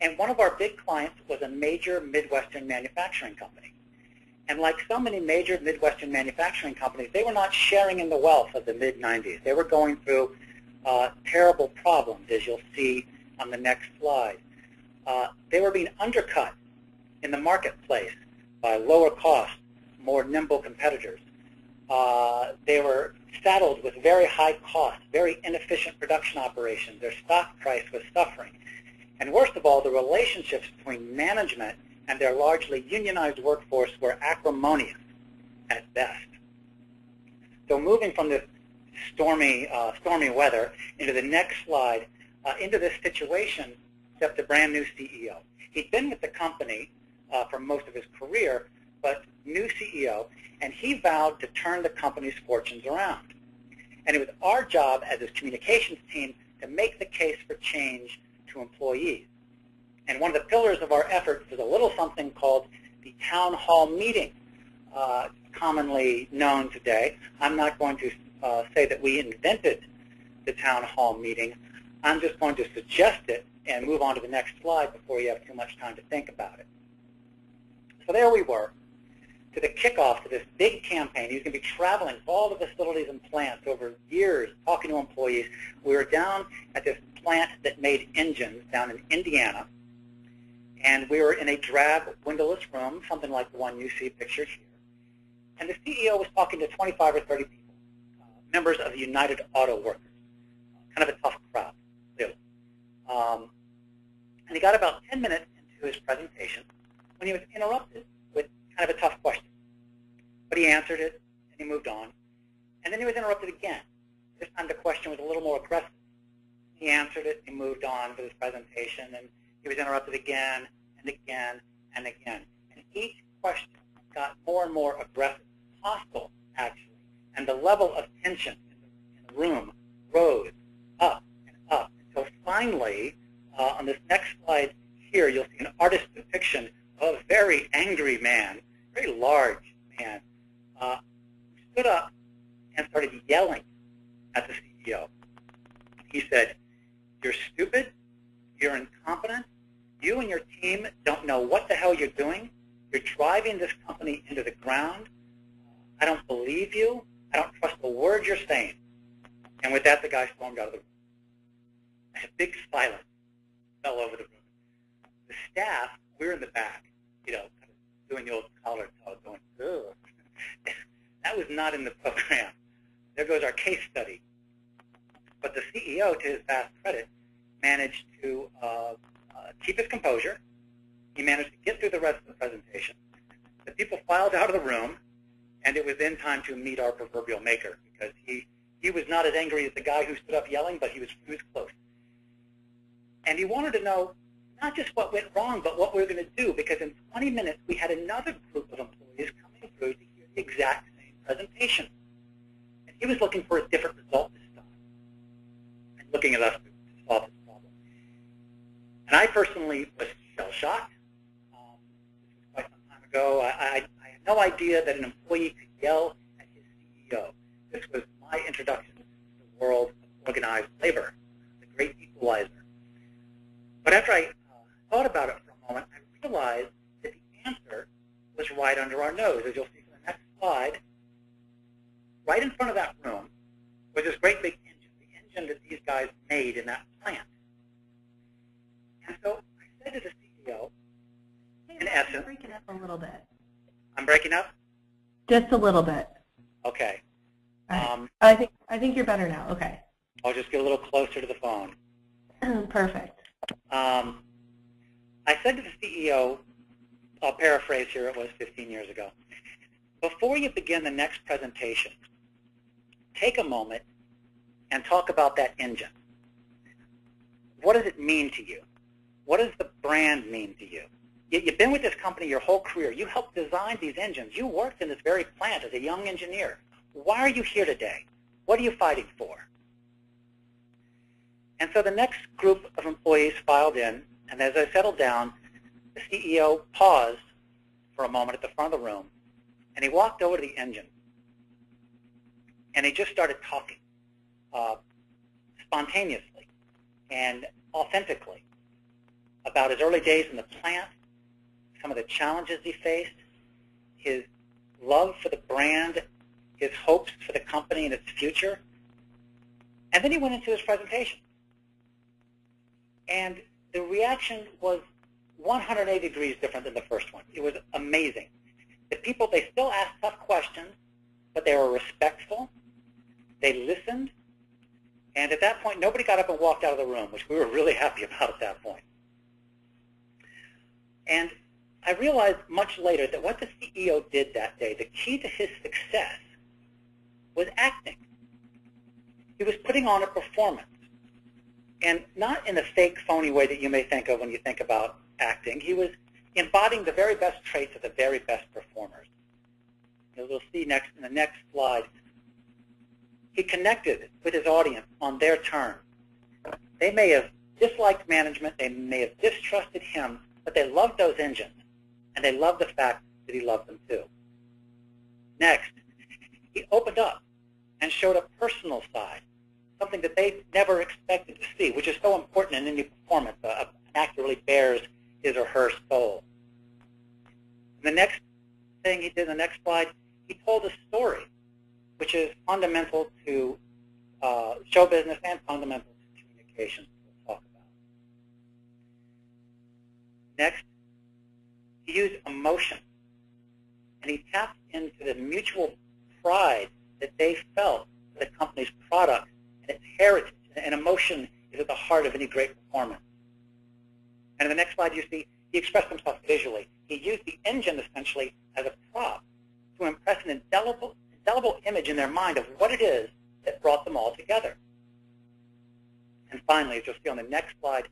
And one of our big clients was a major Midwestern manufacturing company. And like so many major Midwestern manufacturing companies, they were not sharing in the wealth of the mid-'90s. They were going through terrible problems, as you'll see on the next slide. They were being undercut in the marketplace by lower cost, more nimble competitors. They were saddled with very high costs, very inefficient production operations. Their stock price was suffering. And worst of all, the relationships between management and their largely unionized workforce were acrimonious at best. So moving from this stormy weather into the next slide, into this situation stepped a brand new CEO. He'd been with the company for most of his career, but new CEO, and he vowed to turn the company's fortunes around. And it was our job as his communications team to make the case for change to employees. And one of the pillars of our efforts is a little something called the town hall meeting, commonly known today. I'm not going to say that we invented the town hall meeting. I'm just going to suggest it and move on to the next slide before you have too much time to think about it. So there we were, to the kickoff to this big campaign. He was going to be traveling to all the facilities and plants over years, talking to employees. We were down at this plant that made engines down in Indiana, and we were in a drab, windowless room, something like the one you see pictured here. And the CEO was talking to 25 or 30 people, members of the United Auto Workers, kind of a tough crowd, clearly. And he got about 10 minutes into his presentation when he was interrupted with kind of a tough question. But he answered it, and he moved on. And then he was interrupted again. This time the question was a little more aggressive. He answered it, he moved on with his presentation, and he was interrupted again and again and again. And each question got more and more aggressive, hostile, actually. And the level of tension in the room rose up and up until finally, on this next slide here, you'll see an artist's depiction of a very angry man, very large man, who stood up and started yelling at the CEO. He said, "You're stupid, you're incompetent, you and your team don't know what the hell you're doing, you're driving this company into the ground, I don't believe you, I don't trust a word you're saying." And with that, the guy stormed out of the room. A big silence fell over the room. The staff, we're in the back, you know, kind of doing the old collar tug, going, ugh. That was not in the program. There goes our case study. But the CEO, to his vast credit, managed to keep his composure. He managed to get through the rest of the presentation. The people filed out of the room, and it was then time to meet our proverbial maker, because he was not as angry as the guy who stood up yelling, but he was close. And he wanted to know not just what went wrong, but what we were going to do, because in 20 minutes we had another group of employees coming through to hear the exact same presentation. And he was looking for a different result this time, and looking at us to solve this problem. And I personally was shell-shocked. This was quite some time ago. I had no idea that an employee could yell at his CEO. This was my introduction to the world of organized labor, the great equalizer. But after I thought about it for a moment, I realized that the answer was right under our nose. As you'll see from the next slide, right in front of that room was this great big engine, the engine that these guys made in that plant. And so I said to the CEO, in essence... You're breaking up a little bit. I'm breaking up? Just a little bit. Okay. I think you're better now. Okay. I'll just get a little closer to the phone. Perfect. I said to the CEO, I'll paraphrase here, it was 15 years ago, before you begin the next presentation, take a moment and talk about that engine. What does it mean to you? What does the brand mean to you? You've been with this company your whole career. You helped design these engines. You worked in this very plant as a young engineer. Why are you here today? What are you fighting for? And so the next group of employees filed in, and as I settled down, the CEO paused for a moment at the front of the room, and he walked over to the engine, and he just started talking spontaneously and authentically. about his early days in the plant, some of the challenges he faced, his love for the brand, his hopes for the company and its future. And then he went into his presentation. And the reaction was 180 degrees different than the first one. It was amazing. The people, they still asked tough questions, but they were respectful. They listened. And at that point, nobody got up and walked out of the room, which we were really happy about at that point. And I realized much later that what the CEO did that day, the key to his success, was acting. He was putting on a performance. And not in the fake, phony way that you may think of when you think about acting. He was embodying the very best traits of the very best performers. As we'll see next in the next slide, he connected with his audience on their terms. They may have disliked management, they may have distrusted him, but they loved those engines, and they loved the fact that he loved them too. Next, he opened up and showed a personal side, something that they never expected to see, which is so important in any performance. An actor really bears his or her soul. And the next thing he did in the next slide, he told a story, which is fundamental to show business and fundamental to communication, we'll talk about. Next, he used emotion, and he tapped into the mutual pride that they felt for the company's product and its heritage, and emotion is at the heart of any great performance. And in the next slide, you see he expressed himself visually. He used the engine essentially as a prop to impress an indelible image in their mind of what it is that brought them all together. And finally, as you'll see on the next slide,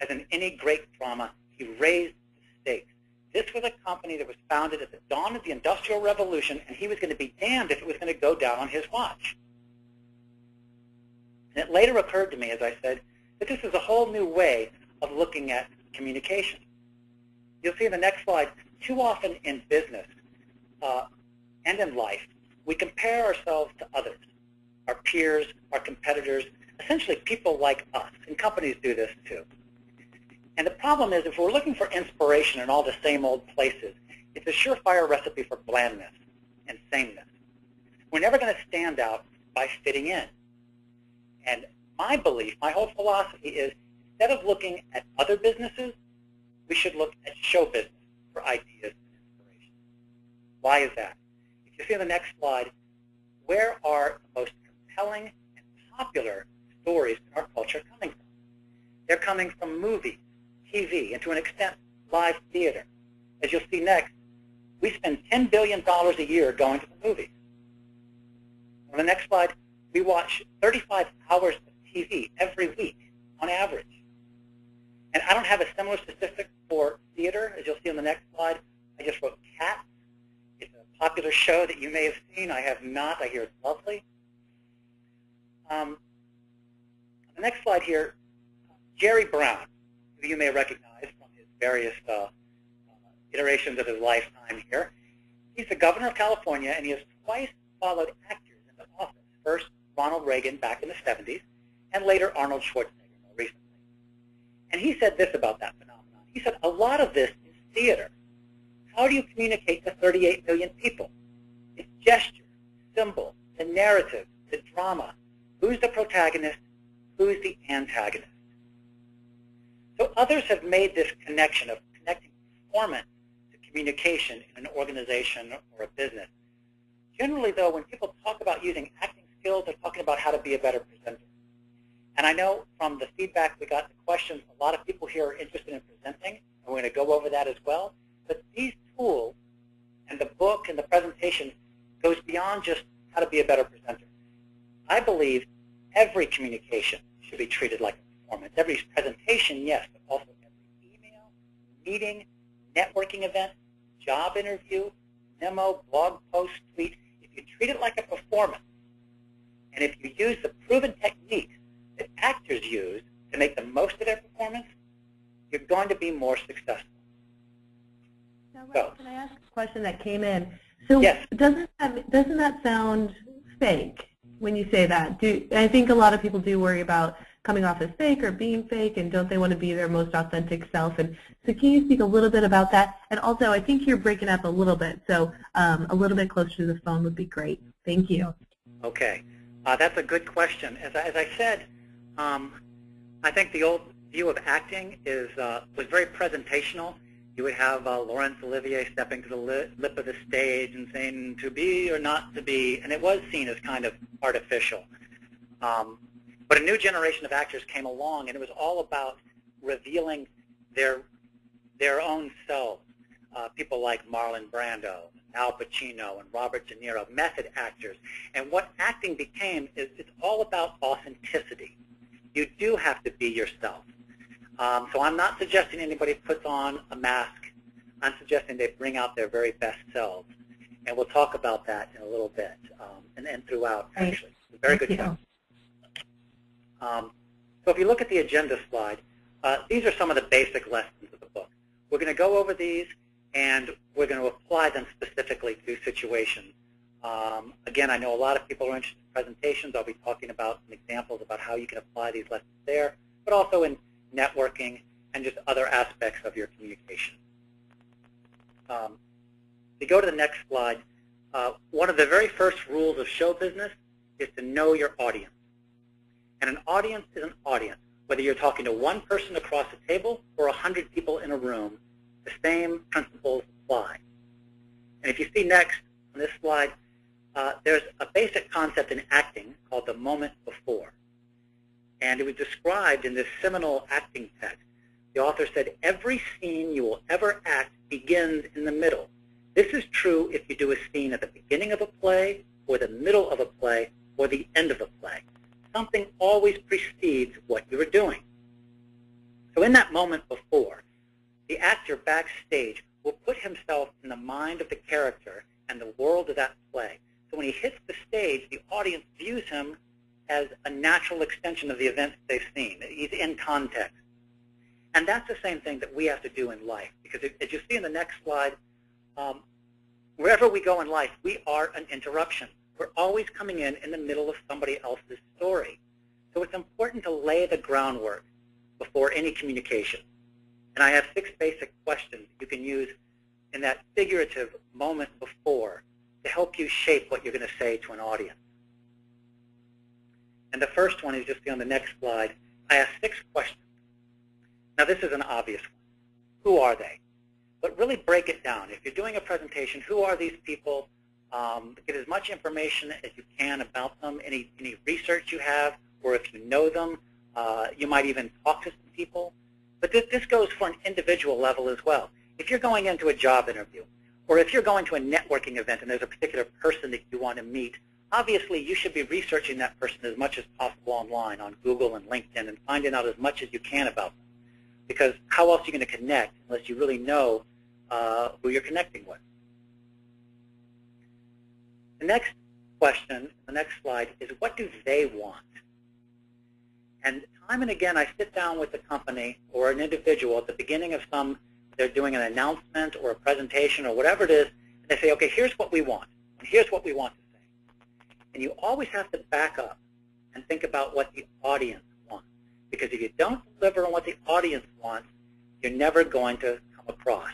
as in any great drama, he raised the stakes. This was a company that was founded at the dawn of the Industrial Revolution, and he was going to be damned if it was going to go down on his watch. And it later occurred to me, as I said, that this is a whole new way of looking at communication. You'll see in the next slide, too often in business and in life, we compare ourselves to others, our peers, our competitors, essentially people like us, and companies do this too. And the problem is, if we're looking for inspiration in all the same old places, it's a surefire recipe for blandness and sameness. We're never going to stand out by fitting in. And my belief, my whole philosophy is, instead of looking at other businesses, we should look at show business for ideas and inspiration. Why is that? If you see on the next slide, where are the most compelling and popular stories in our culture coming from? They're coming from movies, TV, and to an extent, live theater. As you'll see next, we spend $10 billion a year going to the movies. On the next slide, we watch 35 hours of TV every week on average. And I don't have a similar statistic for theater. As you'll see on the next slide, I just wrote Cats. It's a popular show that you may have seen. I have not. I hear it's lovely. On the next slide here, Jerry Brown, who you may recognize from his various iterations of his lifetime here. He's the governor of California, and he has twice followed actors into office. First, Ronald Reagan back in the 70s, and later Arnold Schwarzenegger more recently. And he said this about that phenomenon. He said, a lot of this is theater. How do you communicate to 38 million people? It's gesture, symbol, the narrative, the drama. Who's the protagonist? Who's the antagonist? So others have made this connection of connecting performance to communication in an organization or a business. Generally, though, when people talk about using acting skills, they're talking about how to be a better presenter. And I know from the feedback we got, the questions, a lot of people here are interested in presenting, and we're going to go over that as well. But these tools and the book and the presentation goes beyond just how to be a better presenter. I believe every communication should be treated like a performance. Every presentation, yes, but also every email, meeting, networking event, job interview, memo, blog post, tweet. If you treat it like a performance, and if you use the proven techniques that actors use to make the most of their performance, you're going to be more successful. Now, can I ask a question that came in? So yes. Doesn't that sound fake when you say that? I think a lot of people do worry about coming off as fake or being fake, and don't they want to be their most authentic self? And so can you speak a little bit about that? And also, I think you're breaking up a little bit, so a little bit closer to the phone would be great. Thank you. Okay. That's a good question. As I said, I think the old view of acting was very presentational. You would have Laurence Olivier stepping to the lip of the stage and saying to be or not to be, and it was seen as kind of artificial. But a new generation of actors came along, and it was all about revealing their own selves. People like Marlon Brando, Al Pacino, and Robert De Niro, method actors. And what acting became is it's all about authenticity. You do have to be yourself. So I'm not suggesting anybody puts on a mask. I'm suggesting they bring out their very best selves. And we'll talk about that in a little bit, and throughout, actually. It's a very good point. So if you look at the agenda slide, these are some of the basic lessons of the book. We're going to go over these, and we're going to apply them specifically to situations. Again, I know a lot of people are interested in presentations. I'll be talking about some examples about how you can apply these lessons there, but also in networking and just other aspects of your communication. If you go to the next slide, one of the very first rules of show business is to know your audience. And an audience is an audience. Whether you're talking to one person across a table or 100 people in a room, the same principles apply. And if you see next on this slide, there's a basic concept in acting called the moment before. And it was described in this seminal acting text. The author said, every scene you will ever act begins in the middle. This is true if you do a scene at the beginning of a play, or the middle of a play, or the end of a play. Something always precedes what you are doing. So in that moment before, the actor backstage will put himself in the mind of the character and the world of that play. So when he hits the stage, the audience views him as a natural extension of the events they've seen. He's in context. And that's the same thing that we have to do in life. Because as you see in the next slide, wherever we go in life, we are an interruption. We're always coming in the middle of somebody else's story. So it's important to lay the groundwork before any communication. And I have 6 basic questions you can use in that figurative moment before to help you shape what you're going to say to an audience. And the first one is just see on the next slide. I asked 6 questions. Now this is an obvious one. Who are they? But really break it down. If you're doing a presentation, who are these people? Get as much information as you can about them, any research you have, or if you know them, you might even talk to some people. But this goes for an individual level as well. If you're going into a job interview, or if you're going to a networking event and there's a particular person that you want to meet, obviously you should be researching that person as much as possible online on Google and LinkedIn and finding out as much as you can about them. Because how else are you going to connect unless you really know who you're connecting with? The next question, the next slide, is what do they want? And time and again, I sit down with the company or an individual at the beginning of they're doing an announcement or a presentation or whatever it is, and they say, okay, here's what we want, and here's what we want to say. And you always have to back up and think about what the audience wants. Because if you don't deliver on what the audience wants, you're never going to come across.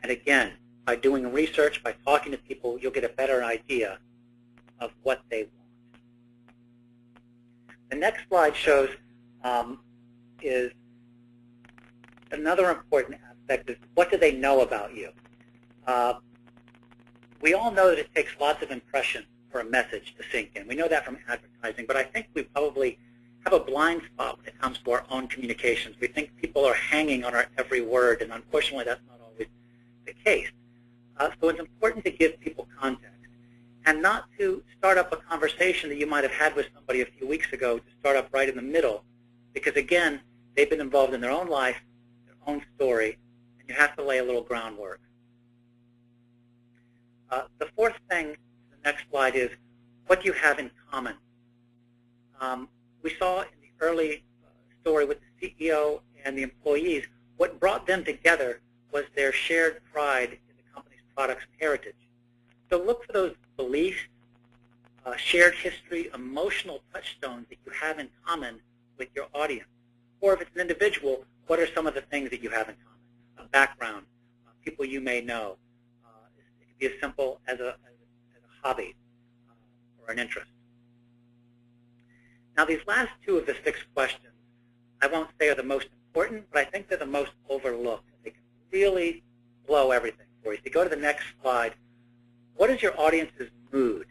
And again, by doing research, by talking to people, you'll get a better idea of what they want. The next slide shows is another important aspect is what do they know about you? We all know that it takes lots of impressions for a message to sink in. We know that from advertising, but I think we probably have a blind spot when it comes to our own communications. We think people are hanging on our every word, and unfortunately that's not always the case. So it's important to give people context and not to start up a conversation that you might have had with somebody a few weeks ago to start up right in the middle because, again, they've been involved in their own life, their own story, and you have to lay a little groundwork. The fourth thing, the next slide, is what you have in common. We saw in the early story with the CEO and the employees, what brought them together was their shared pride in the company's products and heritage. So look for those beliefs, shared history, emotional touchstones that you have in common with your audience? Or if it's an individual, what are some of the things that you have in common? A background, people you may know. It could be as simple as a hobby or an interest. Now, these last two of the 6 questions, I won't say are the most important, but I think they're the most overlooked. They can really blow everything for you. If you go to the next slide, what is your audience's mood?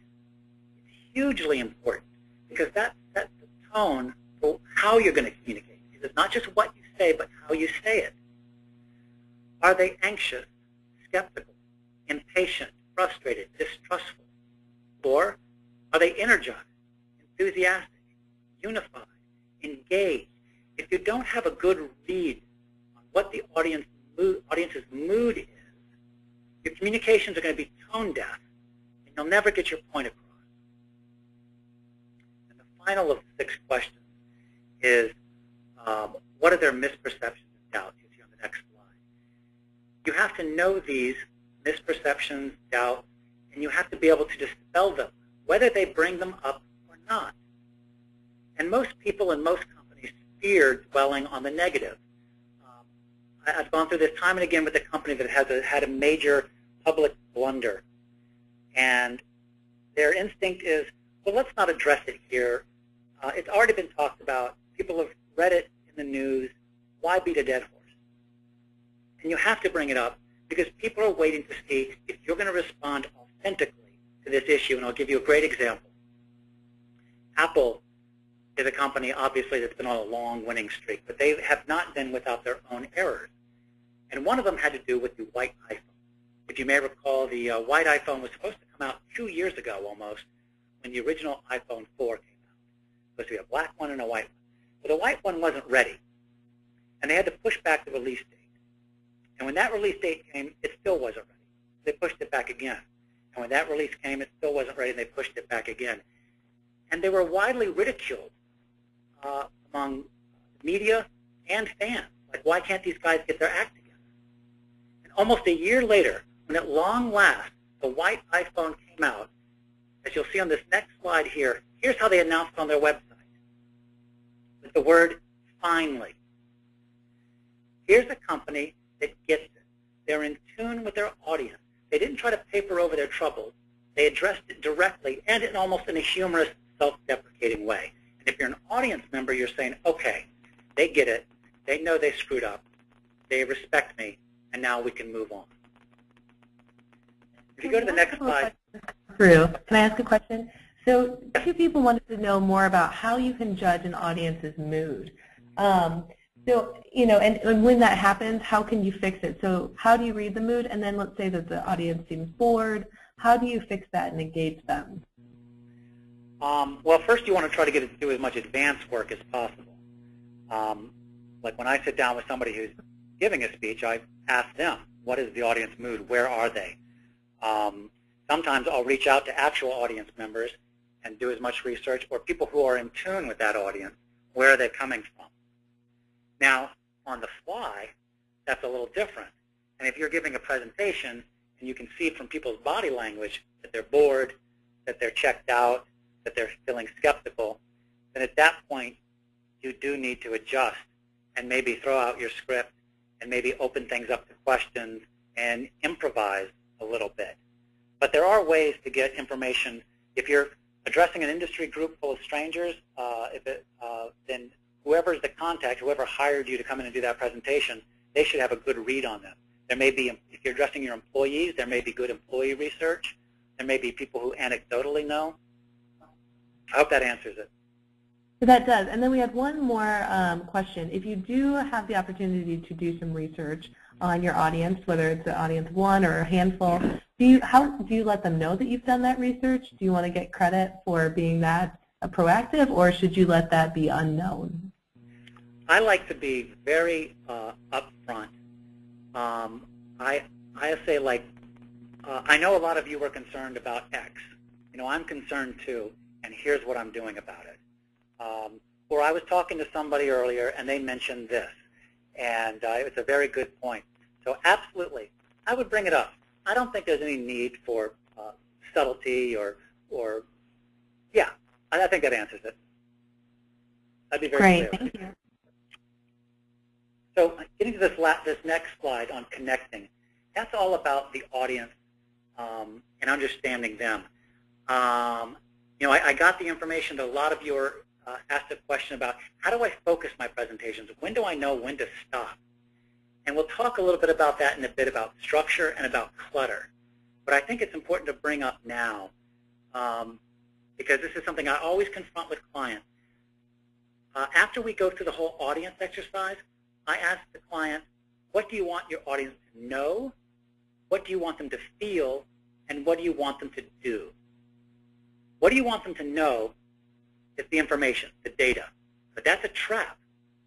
It's hugely important because that sets the tone for how you're going to communicate. It's not just what you say, but how you say it. Are they anxious, skeptical, impatient, frustrated, distrustful? Or are they energized, enthusiastic, unified, engaged? If you don't have a good read on what the audience's mood is, your communications are going to be tone deaf, and you'll never get your point across. And the final of the 6 questions is, what are their misperceptions and doubts? You see on the next slide. You have to know these misperceptions, doubts, and you have to be able to dispel them, whether they bring them up or not. And most people in most companies fear dwelling on the negative. I've gone through this time and again with a company that has had a major public blunder. And their instinct is, well, let's not address it here. It's already been talked about. People have read it in the news. Why beat a dead horse? And you have to bring it up because people are waiting to see if you're going to respond authentically to this issue. And I'll give you a great example. Apple is a company, obviously, that's been on a long winning streak, but they have not been without their own errors. And one of them had to do with the white iPhone. If you may recall, the white iPhone was supposed to come out 2 years ago almost when the original iPhone 4 came out. It was supposed to be a black one and a white one. But the white one wasn't ready, and they had to push back the release date. And when that release date came, it still wasn't ready. They pushed it back again. And when that release came, it still wasn't ready, and they pushed it back again. And they were widely ridiculed among media and fans. Like, why can't these guys get their act together? And almost a year later, when at long last the white iPhone came out, as you'll see on this next slide here, here's how they announced it on their website, with the word, finally. Here's a company that gets it. They're in tune with their audience. They didn't try to paper over their troubles. They addressed it directly and almost in a humorous, self-deprecating way. And if you're an audience member, you're saying, okay, they get it. They know they screwed up. They respect me, and now we can move on. If you go to the next slide. Can I ask a question? So 2 people wanted to know more about how you can judge an audience's mood. So, you know, and when that happens, how can you fix it? So how do you read the mood? And then let's say that the audience seems bored. How do you fix that and engage them? Well, first you want to try to do as much advanced work as possible. Like when I sit down with somebody who's giving a speech, I ask them, what is the audience mood? Where are they? Sometimes I'll reach out to actual audience members and do as much research, or people who are in tune with that audience. Where are they coming from? Now, on the fly, that's a little different. And if you're giving a presentation and you can see from people's body language that they're bored, that they're checked out, that they're feeling skeptical, then at that point you do need to adjust and maybe throw out your script and maybe open things up to questions and improvise a little bit. But there are ways to get information. If you're addressing an industry group full of strangers, then whoever's the contact, whoever hired you to come in and do that presentation, they should have a good read on them. There may be, if you're addressing your employees, there may be good employee research. There may be people who anecdotally know. I hope that answers it. That does. And then we had one more question. If you do have the opportunity to do some research on your audience, whether it's an audience 1 or a handful, how do you let them know that you've done that research? Do you want to get credit for being that proactive, or should you let that be unknown? I like to be very upfront. I say, like, I know a lot of you were concerned about X. You know, I'm concerned too, and here's what I'm doing about it. Or I was talking to somebody earlier, and they mentioned this, and it's a very good point. So absolutely, I would bring it up. I don't think there's any need for subtlety or yeah, I think that answers it. That'd be very Great, clear. thank you. So getting to this next slide on connecting, that's all about the audience and understanding them. I got the information that a lot of you are asked a question about how do I focus my presentations? When do I know when to stop? And we'll talk a little bit about that in a bit, about structure and about clutter. But I think it's important to bring up now because this is something I always confront with clients. After we go through the whole audience exercise, I ask the client, what do you want your audience to know? What do you want them to feel? And what do you want them to do? What do you want them to know is the information, the data. But that's a trap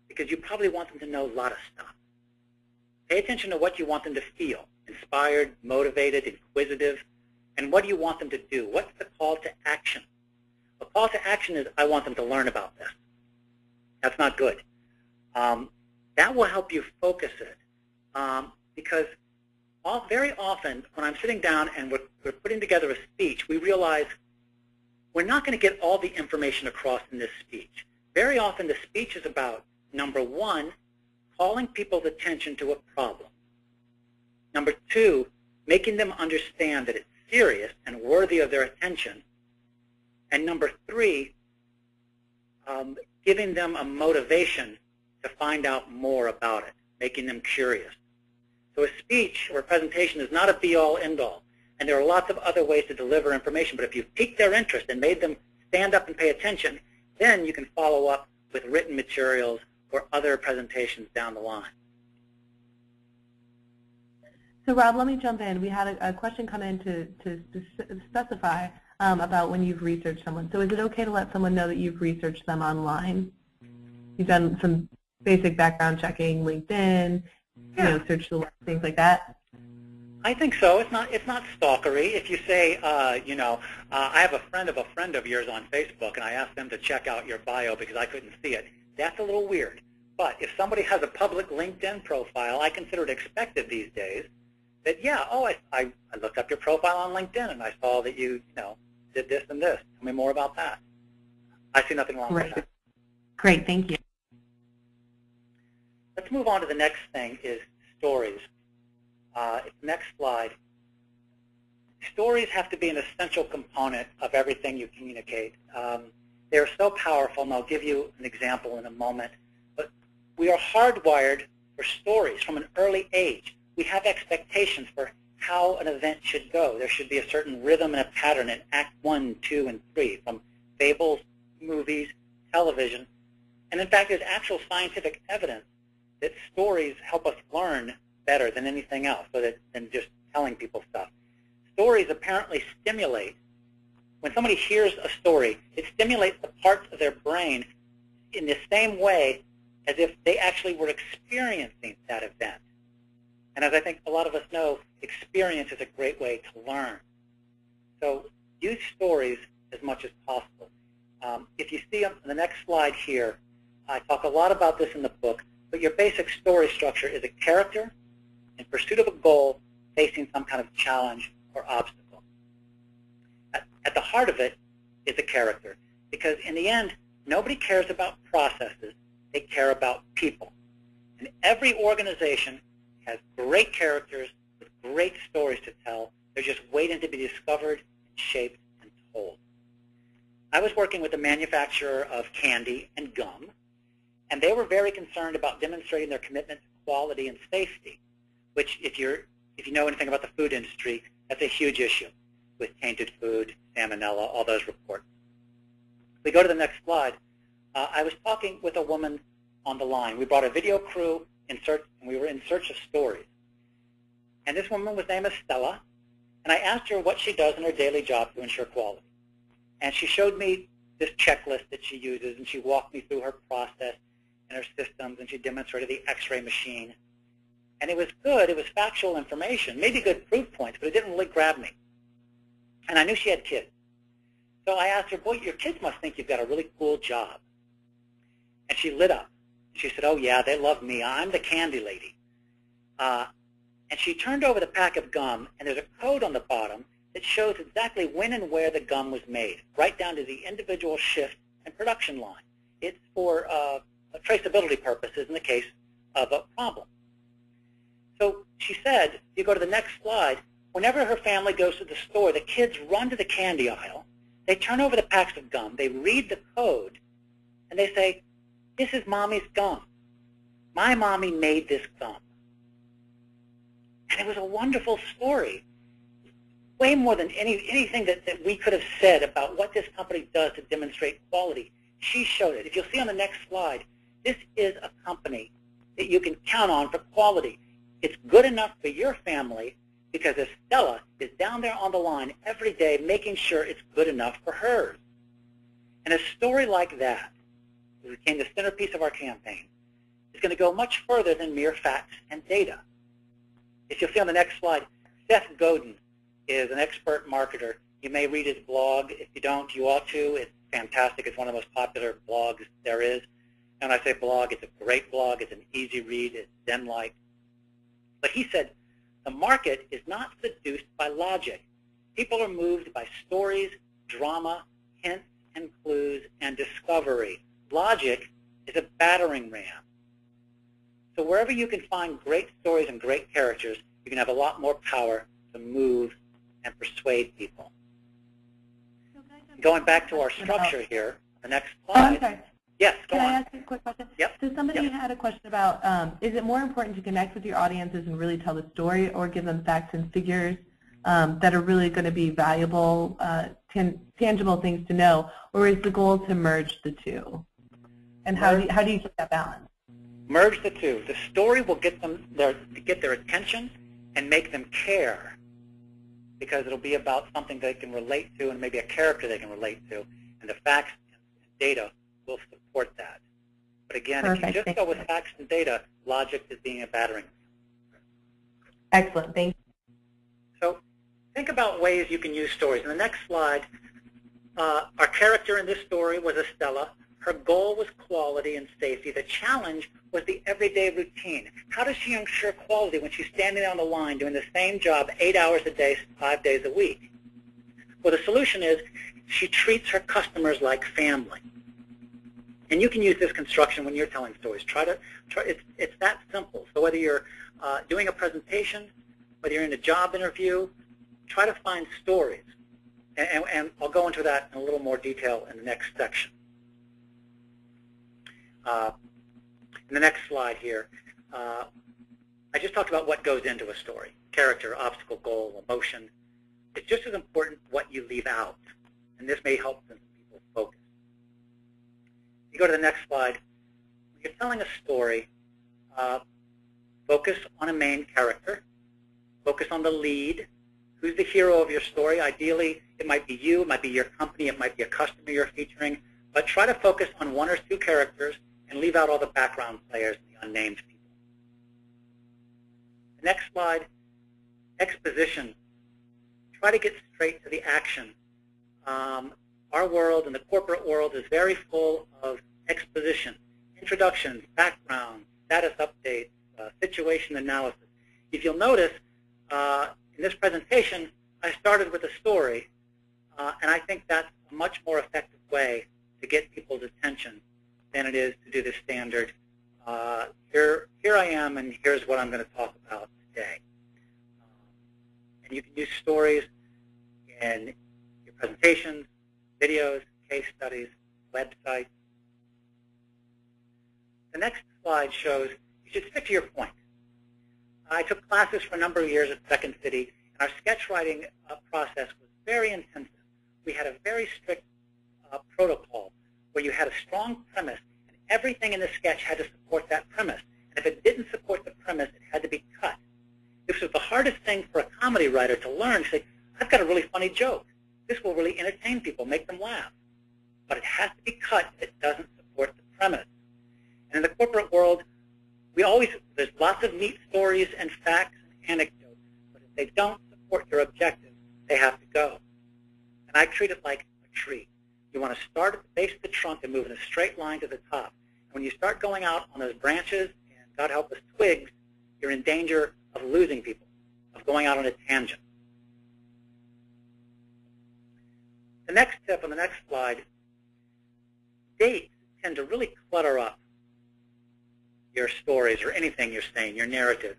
because you probably want them to know a lot of stuff. Pay attention to what you want them to feel, inspired, motivated, inquisitive, and what do you want them to do? What's the call to action? The call to action is, I want them to learn about this. That's not good. That will help you focus it because very often when I'm sitting down and we're putting together a speech, we realize we're not going to get all the information across in this speech. Very often the speech is about, number one, calling people's attention to a problem. Number two, making them understand that it's serious and worthy of their attention. And number three, giving them a motivation to find out more about it, making them curious. So a speech or a presentation is not a be-all, end-all. And there are lots of other ways to deliver information. But if you've piqued their interest and made them stand up and pay attention, then you can follow up with written materials or other presentations down the line. So Rob, let me jump in. We had a question come in to specify about when you've researched someone. So is it okay to let someone know that you've researched them online? You've done some basic background checking, LinkedIn, search the web, things like that? I think so. It's not stalkery. If you say, I have a friend of yours on Facebook, and I asked them to check out your bio because I couldn't see it, that's a little weird. But if somebody has a public LinkedIn profile, I consider it expected these days that, I looked up your profile on LinkedIn, and I saw that you, did this and this. Tell me more about that. I see nothing wrong with that. Great, thank you. Let's move on to the next thing is stories. Next slide. Stories have to be an essential component of everything you communicate. They're so powerful, and I'll give you an example in a moment. But we are hardwired for stories from an early age. We have expectations for how an event should go. There should be a certain rhythm and a pattern in Act 1, 2, and 3, from fables, movies, television. And in fact, there's actual scientific evidence that stories help us learn better than anything else, than just telling people stuff. Stories apparently stimulate. When somebody hears a story, it stimulates the parts of their brain in the same way as if they actually were experiencing that event. And as I think a lot of us know, experience is a great way to learn. So use stories as much as possible. If you see on the next slide here, I talk a lot about this in the book, but your basic story structure is a character in pursuit of a goal facing some kind of challenge or obstacle. At the heart of it is a character, because in the end, nobody cares about processes, they care about people. And every organization has great characters with great stories to tell. They're just waiting to be discovered, shaped, and told. I was working with a manufacturer of candy and gum, and they were very concerned about demonstrating their commitment to quality and safety, which if you know anything about the food industry, that's a huge issue with tainted food, salmonella, all those reports. We go to the next slide. I was talking with a woman on the line. We brought a video crew and we were in search of stories. And this woman was named Stella, and I asked her what she does in her daily job to ensure quality. And she showed me this checklist that she uses, and she walked me through her process and her systems, and she demonstrated the X-ray machine. And it was good. It was factual information, maybe good proof points, but it didn't really grab me. And I knew she had kids. So I asked her, boy, your kids must think you've got a really cool job. And she lit up. She said, oh, yeah, they love me. I'm the candy lady. And she turned over the pack of gum, and there's a code on the bottom that shows exactly when and where the gum was made, right down to the individual shift and production line. It's for traceability purposes in the case of a problem. So she said, if you go to the next slide, whenever her family goes to the store, the kids run to the candy aisle, they turn over the packs of gum, they read the code, and they say, this is Mommy's gum. My mommy made this gum. And it was a wonderful story. Way more than anything that we could have said about what this company does to demonstrate quality. She showed it. If you'll see on the next slide, this is a company that you can count on for quality. It's good enough for your family because Estella is down there on the line every day making sure it's good enough for hers. And a story like that, which became the centerpiece of our campaign, is going to go much further than mere facts and data. If you'll see on the next slide, Seth Godin is an expert marketer. You may read his blog. If you don't, you ought to. It's fantastic. It's one of the most popular blogs there is. And when I say blog, it's a great blog. It's an easy read. It's Zen-like. But he said, the market is not seduced by logic. People are moved by stories, drama, hints and clues, and discovery. Logic is a battering ram. So wherever you can find great stories and great characters, you can have a lot more power to move and persuade people. Going back to our structure here, the next slide. Okay. Yes, go on. Can I ask you a quick question? Yep. So somebody had a question about, is it more important to connect with your audiences and really tell the story, or give them facts and figures that are really going to be valuable, tangible things to know, or is the goal to merge the two? And how do you keep that balance? Merge the two. The story will get their attention and make them care, because it'll be about something they can relate to and maybe a character they can relate to, and the facts and data will support that. But again, Perfect. if you just go with facts and data, logic is being a battering. Excellent. Thank you. So think about ways you can use stories. In the next slide, our character in this story was Estella. Her goal was quality and safety. The challenge was the everyday routine. How does she ensure quality when she's standing on the line doing the same job 8 hours a day, 5 days a week? Well, the solution is she treats her customers like family. And you can use this construction when you're telling stories. It's that simple. So whether you're doing a presentation, whether you're in a job interview, try to find stories. And I'll go into that in a little more detail in the next section. In the next slide here, I just talked about what goes into a story. Character, obstacle, goal, emotion. It's just as important what you leave out. And this may help some people focus. You go to the next slide. When you're telling a story, focus on a main character. Focus on the lead. Who's the hero of your story? Ideally, it might be you, it might be your company, it might be a customer you're featuring. But try to focus on one or two characters and leave out all the background players and the unnamed people. The next slide, exposition. Try to get straight to the action. Our world and the corporate world is very full of exposition, introductions, background, status updates, situation analysis. If you'll notice, in this presentation, I started with a story, and I think that's a much more effective way to get people's attention than it is to do the standard, here I am, and here's what I'm going to talk about today. And you can use stories in your presentations, videos, case studies, websites. The next slide shows you should stick to your point. I took classes for a number of years at Second City, and our sketch writing process was very intensive. We had a very strict protocol where you had a strong premise, and everything in the sketch had to support that premise. And if it didn't support the premise, it had to be cut. This was the hardest thing for a comedy writer to learn. Say, I've got a really funny joke. This will really entertain people, make them laugh. But it has to be cut if it doesn't support the premise. And in the corporate world, there's lots of neat stories and facts and anecdotes, but if they don't support your objectives, they have to go. And I treat it like a tree. You want to start at the base of the trunk and move in a straight line to the top. And when you start going out on those branches, and God help us, twigs, you're in danger of losing people, of going out on a tangent. The next tip on the next slide, dates tend to really clutter up your stories or anything you're saying, your narrative.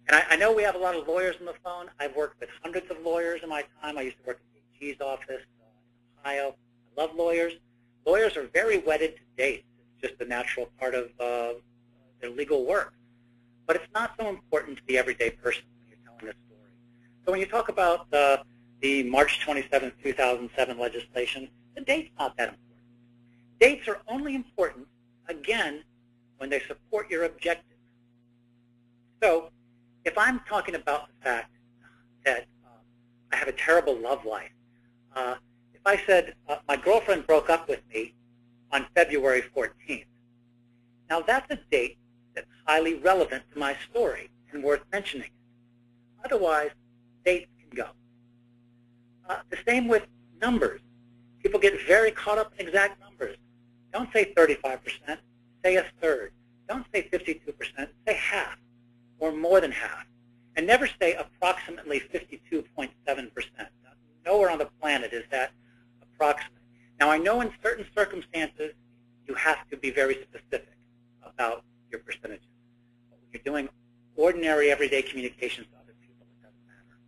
And I know we have a lot of lawyers on the phone. I've worked with hundreds of lawyers in my time. I used to work in the AG's office in Ohio. I love lawyers. Lawyers are very wedded to dates. It's just a natural part of their legal work. But it's not so important to the everyday person when you're telling a story. So when you talk about the March 27, 2007 legislation, the date's not that important. Dates are only important, again, when they support your objective. So if I'm talking about the fact that I have a terrible love life, if I said my girlfriend broke up with me on February 14th, now that's a date that's highly relevant to my story and worth mentioning it. Otherwise, dates can go. The same with numbers. People get very caught up in exact numbers. Don't say 35%, say a third. Don't say 52%, say half or more than half. And never say approximately 52.7%. Nowhere on the planet is that approximate. Now, I know in certain circumstances you have to be very specific about your percentages. But when you're doing ordinary, everyday communications to other people, it doesn't matter.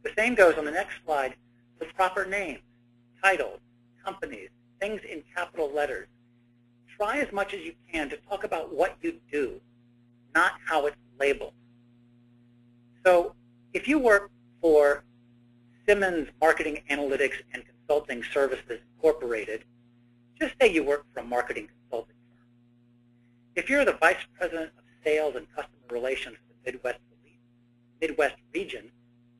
The same goes on the next slide with proper names, titles, companies, things in capital letters. Try as much as you can to talk about what you do, not how it's labeled. So if you work for Simmons Marketing Analytics and Consulting Services Incorporated, just say you work for a marketing consulting firm. If you're the Vice President of Sales and Customer Relations for the Midwest region,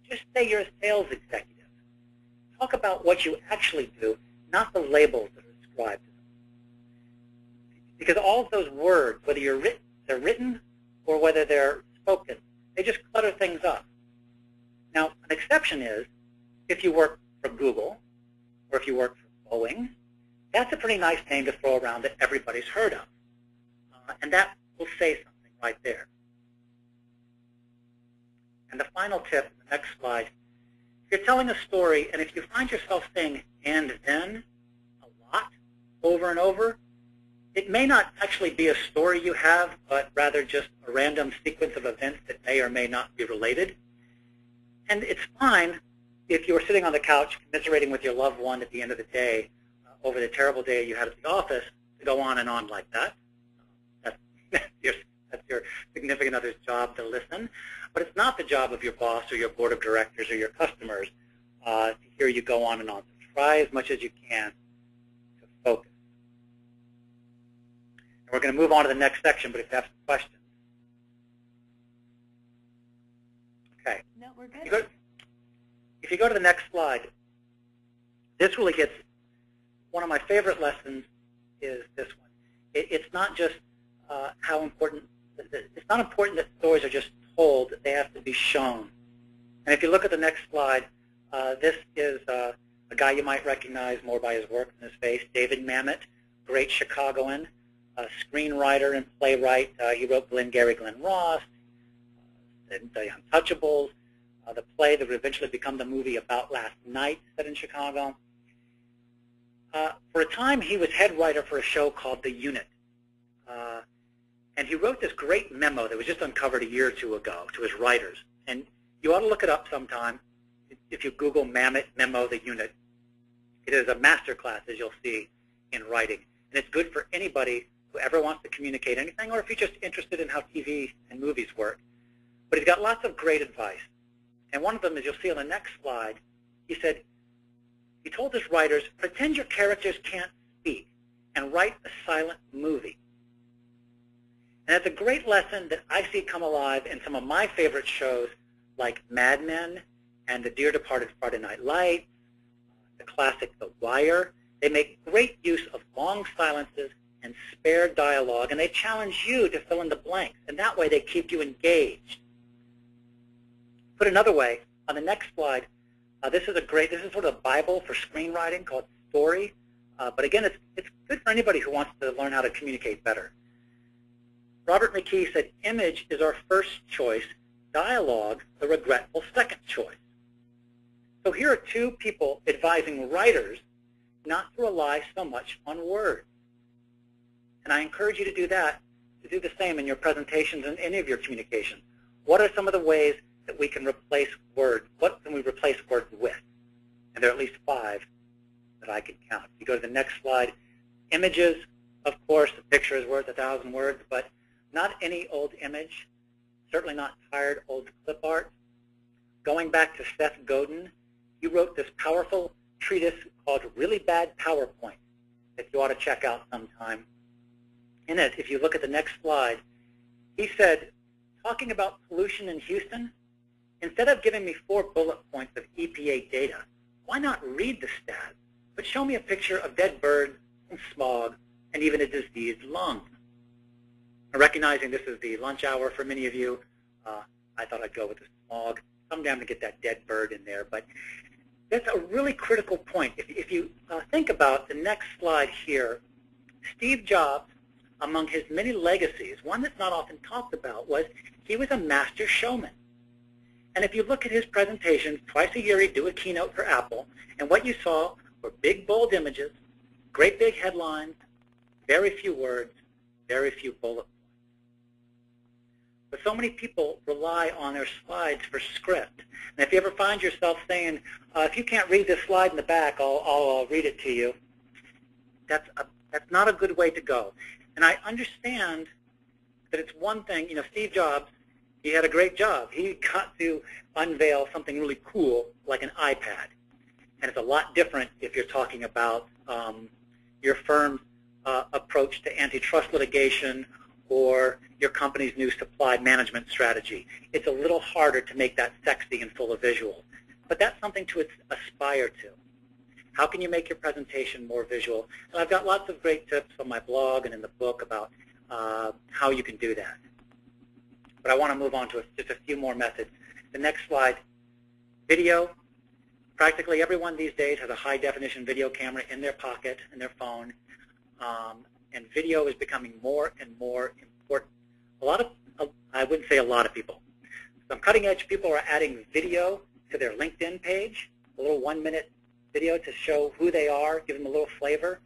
just say you're a sales executive. Talk about what you actually do, not the labels that are ascribed to them. Because all of those words, whether they're written or whether they're spoken, they just clutter things up. Now, an exception is if you work for Google or if you work for Boeing. That's a pretty nice name to throw around that everybody's heard of. And that will say something right there. And the final tip, the next slide, if you're telling a story and if you find yourself saying and then a lot over and over, it may not actually be a story you have, but rather just a random sequence of events that may or may not be related. And it's fine if you're sitting on the couch commiserating with your loved one at the end of the day over the terrible day you had at the office to go on and on like that. That's your significant other's job to listen. But it's not the job of your boss or your board of directors or your customers to hear you go on and on. So try as much as you can to focus. And we're going to move on to the next section, but if you have some questions. Okay. No, we're good. If you go to the next slide, this really gets, one of my favorite lessons is this one. It's not just how important, it's not important that stories are just told, they have to be shown. And if you look at the next slide, this is a guy you might recognize more by his work than his face, David Mamet, great Chicagoan, screenwriter and playwright. He wrote Glengarry Glen Ross, The Untouchables, the play that would eventually become the movie About Last Night, set in Chicago. For a time, he was head writer for a show called The Unit. And he wrote this great memo that was just uncovered a year or two ago to his writers. And you ought to look it up sometime. If you Google Mamet Memo, The Unit, it is a masterclass, as you'll see, in writing. And it's good for anybody who ever wants to communicate anything, or if you're just interested in how TV and movies work. But he's got lots of great advice. And one of them, as you'll see on the next slide, he said, he told his writers, pretend your characters can't speak and write a silent movie. And that's a great lesson that I see come alive in some of my favorite shows like Mad Men and the dear departed Friday Night Lights, the classic The Wire. They make great use of long silences and spare dialogue, and they challenge you to fill in the blanks. And that way they keep you engaged. Put another way, on the next slide, this is sort of a Bible for screenwriting called Story. But again, it's good for anybody who wants to learn how to communicate better. Robert McKee said, image is our first choice, dialogue the regretful second choice. So here are two people advising writers not to rely so much on words. And I encourage you to do that, to do the same in your presentations and any of your communications. What are some of the ways that we can replace words? What can we replace words with? And there are at least 5 that I can count. If you go to the next slide, images, of course, a picture is worth 1,000 words, but not any old image, certainly not tired old clip art. Going back to Seth Godin, he wrote this powerful treatise called Really Bad PowerPoint that you ought to check out sometime. In it, if you look at the next slide, he said, talking about pollution in Houston, instead of giving me 4 bullet points of EPA data, why not read the stats, but show me a picture of dead birds and smog and even a diseased lung. Now, recognizing this is the lunch hour for many of you, I thought I'd go with the smog. Someday I'm going to get that dead bird in there, but that's a really critical point. If you think about the next slide here, Steve Jobs, among his many legacies, one that's not often talked about was he was a master showman. And if you look at his presentations, twice a year he'd do a keynote for Apple, and what you saw were big, bold images, great big headlines, very few words, very few bullet points. But so many people rely on their slides for script. And if you ever find yourself saying, if you can't read this slide in the back, I'll read it to you, that's not a good way to go. And I understand that it's one thing, Steve Jobs, he had a great job. He got to unveil something really cool like an iPad. And it's a lot different if you're talking about your firm's approach to antitrust litigation or your company's new supply management strategy. It's a little harder to make that sexy and full of visual. But that's something to aspire to. How can you make your presentation more visual? And I've got lots of great tips on my blog and in the book about how you can do that. But I want to move on to just a few more methods. The next slide, video. Practically everyone these days has a high-definition video camera in their pocket, in their phone, and video is becoming more and more important. I wouldn't say a lot of people. Some cutting-edge people are adding video to their LinkedIn page, a little 1-minute video to show who they are, give them a little flavor.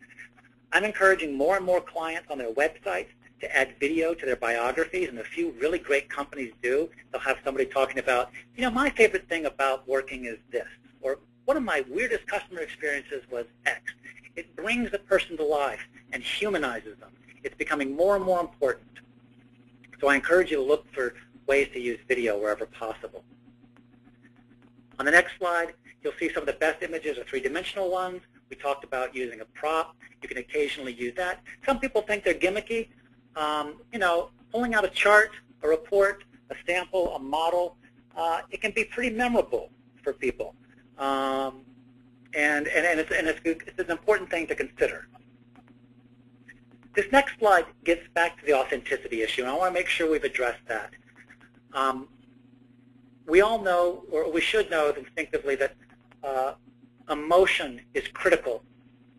I'm encouraging more and more clients on their websites to add video to their biographies, and a few really great companies do. They'll have somebody talking about, my favorite thing about working is this, or one of my weirdest customer experiences was X. It brings the person to life and humanizes them. It's becoming more and more important. So I encourage you to look for ways to use video wherever possible. On the next slide, you'll see some of the best images are 3-dimensional ones. We talked about using a prop. You can occasionally use that. Some people think they're gimmicky. Pulling out a chart, a report, a sample, a model, it can be pretty memorable for people. It's an important thing to consider. This next slide gets back to the authenticity issue, and I want to make sure we've addressed that. We all know, or we should know instinctively, that emotion is critical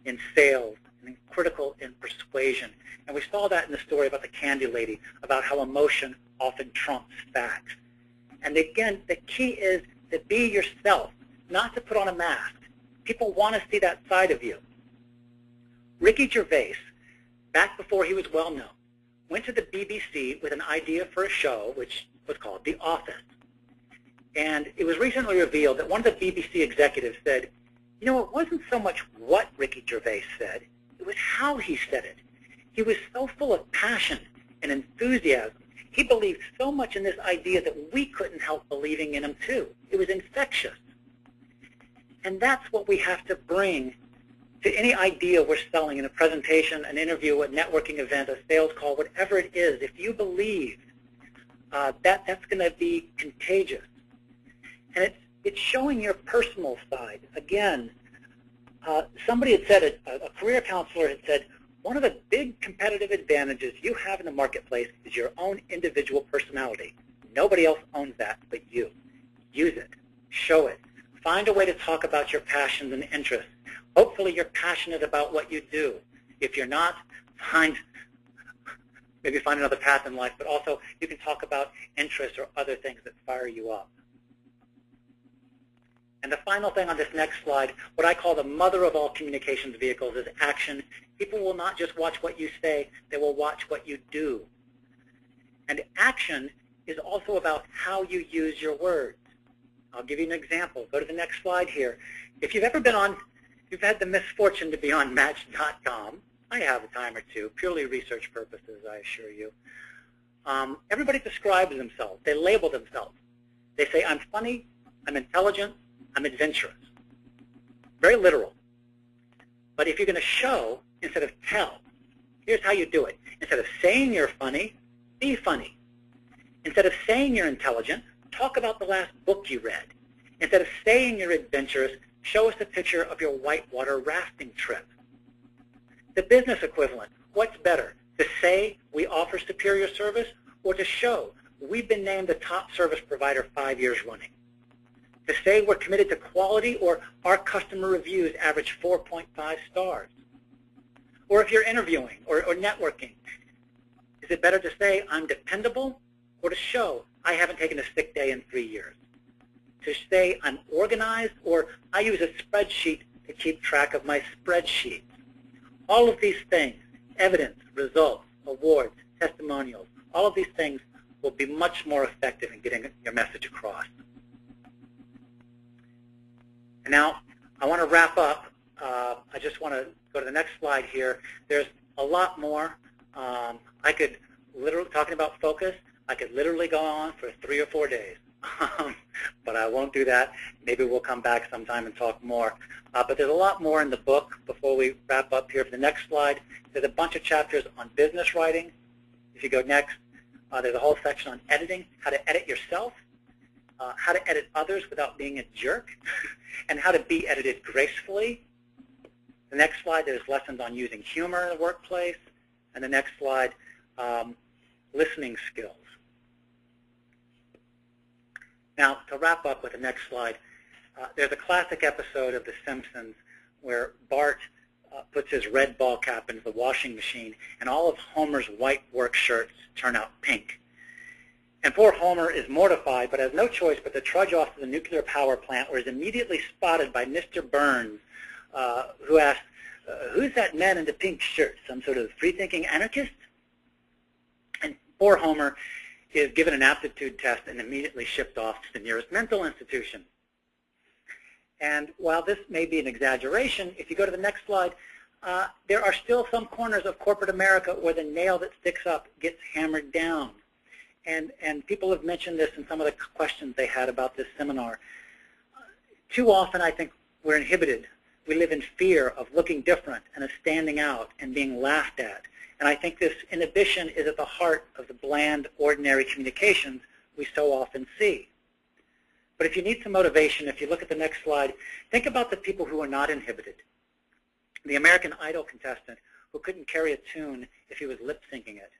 in sales and critical in persuasion. And we saw that in the story about the candy lady, about how emotion often trumps facts. And again, the key is to be yourself, not to put on a mask. People want to see that side of you. Ricky Gervais, back before he was well known, went to the BBC with an idea for a show which was called The Office. And it was recently revealed that one of the BBC executives said, it wasn't so much what Ricky Gervais said, it was how he said it. He was so full of passion and enthusiasm. He believed so much in this idea that we couldn't help believing in him too. It was infectious. And that's what we have to bring to any idea we're selling in a presentation, an interview, a networking event, a sales call, whatever it is. If you believe that's going to be contagious. And it's showing your personal side. Again, somebody had said, a career counselor had said, one of the big competitive advantages you have in the marketplace is your own individual personality. Nobody else owns that but you. Use it. Show it. Find a way to talk about your passions and interests. Hopefully you're passionate about what you do. If you're not, maybe find another path in life, but also you can talk about interests or other things that fire you up. And the final thing on this next slide, what I call the mother of all communications vehicles, is action. People will not just watch what you say, they will watch what you do. And action is also about how you use your words. I'll give you an example. Go to the next slide here. If you've ever been on, you've had the misfortune to be on Match.com, I have a time or two, purely research purposes, I assure you. Everybody describes themselves. They label themselves. They say, I'm funny, I'm intelligent, I'm adventurous. Very literal. But if you're going to show instead of tell, here's how you do it. Instead of saying you're funny, be funny. Instead of saying you're intelligent, talk about the last book you read. Instead of saying you're adventurous, show us a picture of your whitewater rafting trip. The business equivalent, what's better, to say we offer superior service or to show we've been named the top service provider 5 years running? To say we're committed to quality or our customer reviews average 4.5 stars? Or if you're interviewing or networking, is it better to say I'm dependable or to show I haven't taken a sick day in 3 years? To say I'm organized or I use a spreadsheet to keep track of my spreadsheets? All of these things, evidence, results, awards, testimonials, all of these things will be much more effective in getting your message across. And now I want to wrap up. I just want to go to the next slide here. There's a lot more. I could literally, talking about focus, I could literally go on for 3 or 4 days. But I won't do that. Maybe we'll come back sometime and talk more. But there's a lot more in the book before we wrap up here. For the next slide, there's a bunch of chapters on business writing. If you go next, there's a whole section on editing, how to edit yourself, how to edit others without being a jerk, and how to be edited gracefully. The next slide, there's lessons on using humor in the workplace. And the next slide, listening skills. Now, to wrap up with the next slide, there's a classic episode of The Simpsons where Bart puts his red ball cap into the washing machine, and all of Homer's white work shirts turn out pink. And poor Homer is mortified, but has no choice but to trudge off to the nuclear power plant, where he's immediately spotted by Mr. Burns, who asks, who's that man in the pink shirt, some sort of free-thinking anarchist? And poor Homer is given an aptitude test and immediately shipped off to the nearest mental institution. And while this may be an exaggeration, if you go to the next slide, there are still some corners of corporate America where the nail that sticks up gets hammered down. And people have mentioned this in some of the questions they had about this seminar. Too often, I think, we're inhibited. We live in fear of looking different and of standing out and being laughed at. And I think this inhibition is at the heart of the bland, ordinary communications we so often see. But if you need some motivation, if you look at the next slide, think about the people who are not inhibited. The American Idol contestant who couldn't carry a tune if he was lip-syncing it.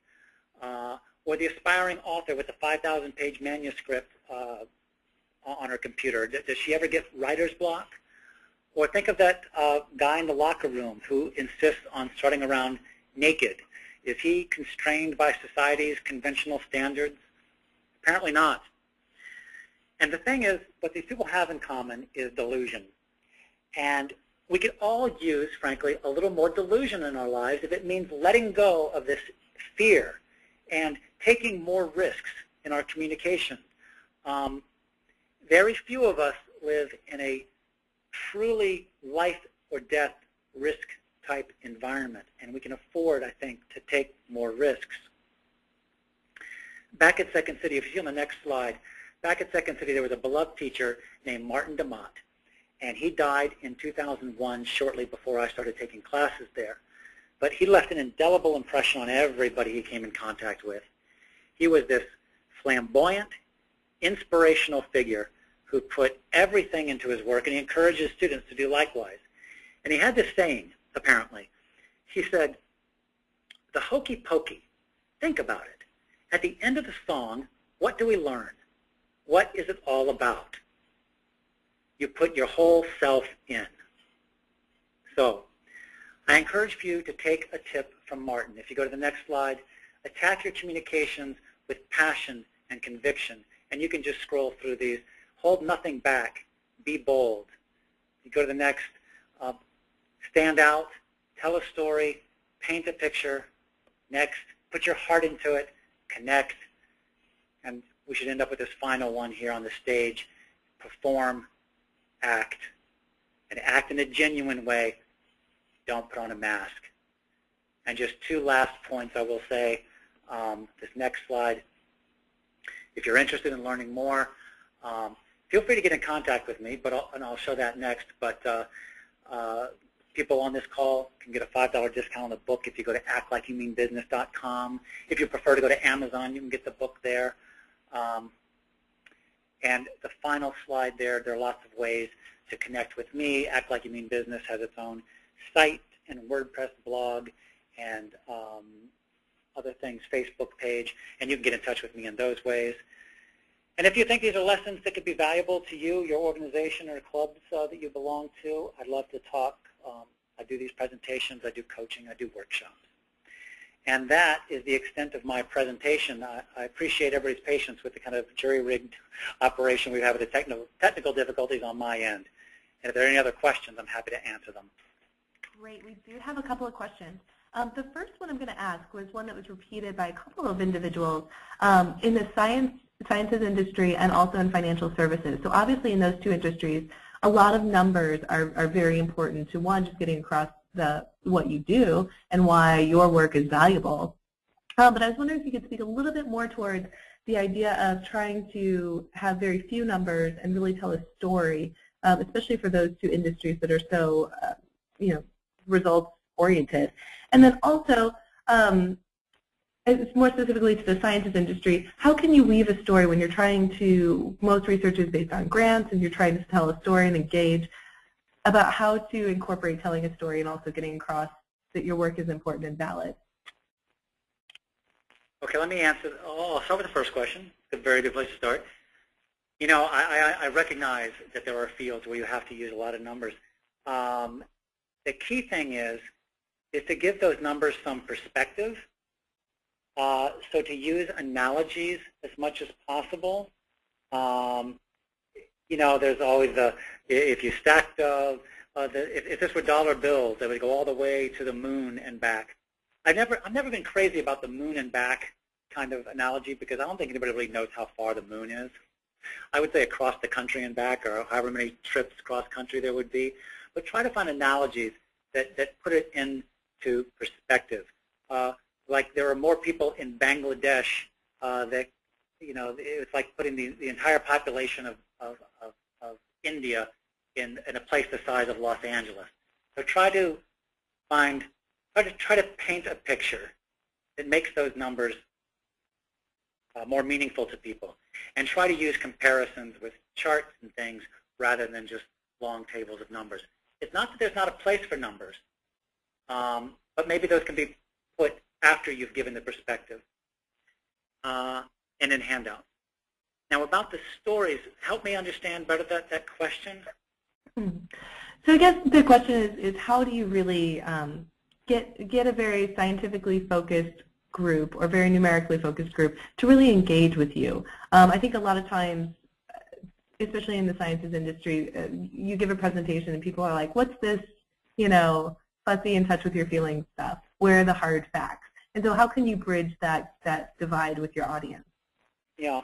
Or the aspiring author with the 5,000-page manuscript on her computer. Does she ever get writer's block? Or think of that guy in the locker room who insists on strutting around naked. Is he constrained by society's conventional standards? Apparently not. And the thing is, what these people have in common is delusion. And we could all use, frankly, a little more delusion in our lives if it means letting go of this fear and taking more risks in our communication. Very few of us live in a truly life or death risk type environment, and we can afford, I think, to take more risks. Back at Second City, if you see on the next slide, back at Second City there was a beloved teacher named Martin DeMott, and he died in 2001, shortly before I started taking classes there. But he left an indelible impression on everybody he came in contact with. He was this flamboyant, inspirational figure who put everything into his work, and he encouraged his students to do likewise. And he had this saying, apparently. He said, the hokey pokey, think about it. At the end of the song, what do we learn? What is it all about? You put your whole self in. So, I encourage you to take a tip from Martin. If you go to the next slide, attack your communications with passion and conviction. And you can just scroll through these. Hold nothing back. be bold. You go to the next, stand out, tell a story, paint a picture. Next, put your heart into it, connect, and we should end up with this final one here on the stage. Perform, act, and act in a genuine way. Don't put on a mask. And just two last points I will say. This next slide. If you're interested in learning more, feel free to get in contact with me, and I'll show that next. But people on this call can get a $5 discount on the book if you go to actlikeyoumeanbusiness.com. If you prefer to go to Amazon, you can get the book there. And the final slide there are lots of ways to connect with me. Act Like You Mean Business has its own site and WordPress blog and other things, Facebook page, and you can get in touch with me in those ways. And if you think these are lessons that could be valuable to you, your organization, or clubs that you belong to, I'd love to talk. I do these presentations, I do coaching, I do workshops. And that is the extent of my presentation. I appreciate everybody's patience with the kind of jury-rigged operation we have with the technical difficulties on my end. And if there are any other questions, I'm happy to answer them. Great. We do have a couple of questions. The first one I'm going to ask was one that was repeated by a couple of individuals in the sciences industry and also in financial services. So obviously in those two industries, a lot of numbers are very important to, one, just getting across what you do and why your work is valuable. But I was wondering if you could speak a little bit more towards the idea of trying to have very few numbers and really tell a story, especially for those two industries that are so, results oriented. And then also, more specifically to the sciences industry, how can you weave a story when you're trying to, most research is based on grants, and you're trying to tell a story and engage about how to incorporate telling a story and also getting across that your work is important and valid? Okay, let me answer. I'll start with the first question. It's a very good place to start. I recognize that there are fields where you have to use a lot of numbers. The key thing is to give those numbers some perspective. So to use analogies as much as possible. There's always if you stacked if this were dollar bills, they would go all the way to the moon and back. I've never been crazy about the moon and back kind of analogy because I don't think anybody really knows how far the moon is. I would say across the country and back, or however many trips cross country there would be. But try to find analogies that put it into perspective. Like there are more people in Bangladesh that, it's like putting the entire population of India in a place the size of Los Angeles. So try to paint a picture that makes those numbers more meaningful to people, and try to use comparisons with charts and things rather than just long tables of numbers. It's not that there's not a place for numbers, but maybe those can be put after you've given the perspective and in handouts. Now about the stories, help me understand better that question. So I guess the question is how do you really get a very scientifically focused group or very numerically focused group to really engage with you? I think a lot of times, especially in the sciences industry, you give a presentation and people are like, what's this, fussy in touch with your feelings stuff? Where are the hard facts? And so how can you bridge that divide with your audience? Yeah.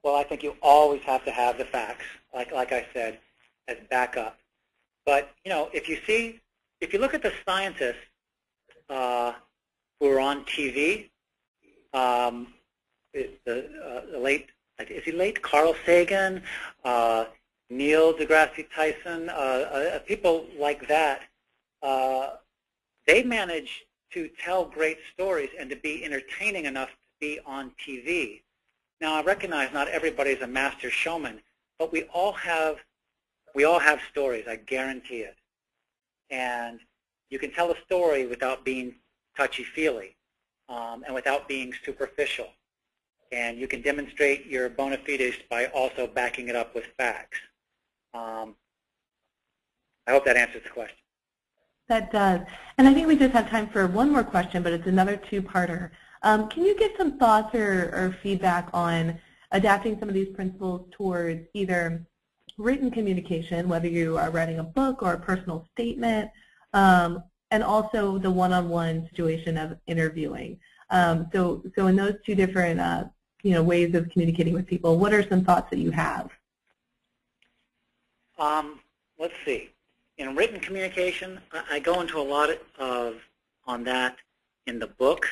Well, I think you always have to have the facts, like I said, as backup. But if you look at the scientists who are on TV, is he late? Carl Sagan, Neil deGrasse Tyson, people like that, they manage to tell great stories and to be entertaining enough to be on TV. Now, I recognize not everybody's a master showman, but we all have stories, I guarantee it. And you can tell a story without being touchy-feely and without being superficial. And you can demonstrate your bona fides by also backing it up with facts. I hope that answers the question. That does. And I think we just have time for one more question, but it's another two-parter. Can you give some thoughts or feedback on adapting some of these principles towards either written communication, whether you are writing a book or a personal statement, and also the one-on-one situation of interviewing. So in those two different ways of communicating with people, what are some thoughts that you have? Let's see. In written communication, I go into a lot on that in the book.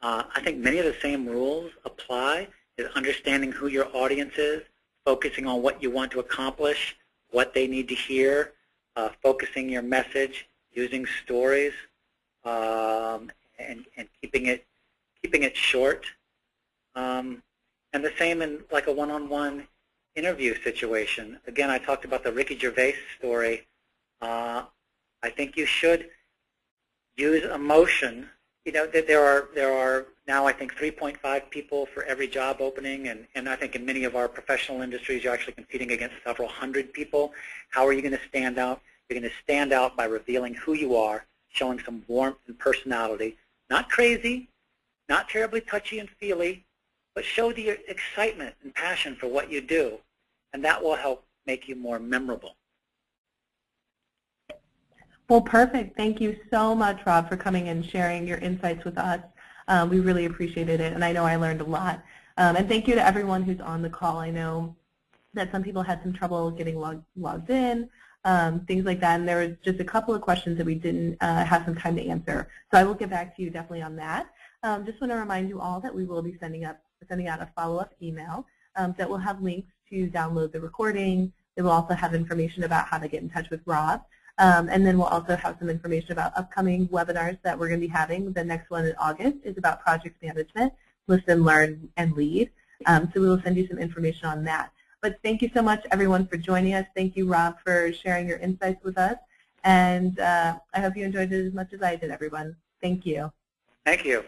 I think many of the same rules apply, is understanding who your audience is, focusing on what you want to accomplish, what they need to hear, focusing your message, using stories, and keeping it short. And the same in like a one-on-one interview situation. Again, I talked about the Ricky Gervais story. I think you should use emotion. You know, there are now, I think, 3.5 people for every job opening, and I think in many of our professional industries you're actually competing against several hundred people. How are you going to stand out? You're going to stand out by revealing who you are, showing some warmth and personality. Not crazy, not terribly touchy and feely, but show the excitement and passion for what you do, and that will help make you more memorable. Well, perfect. Thank you so much, Rob, for coming and sharing your insights with us. We really appreciated it, and I know I learned a lot. And thank you to everyone who's on the call. I know that some people had some trouble getting logged in, things like that, and there was just a couple of questions that we didn't have some time to answer. So I will get back to you definitely on that. Just want to remind you all that we will be sending out a follow-up email that will have links to download the recording. It will also have information about how to get in touch with Rob. And then we'll also have some information about upcoming webinars that we're going to be having. The next one in August is about project management, listen, learn, and lead. So we will send you some information on that. But thank you so much, everyone, for joining us. Thank you, Rob, for sharing your insights with us. And I hope you enjoyed it as much as I did, everyone. Thank you. Thank you.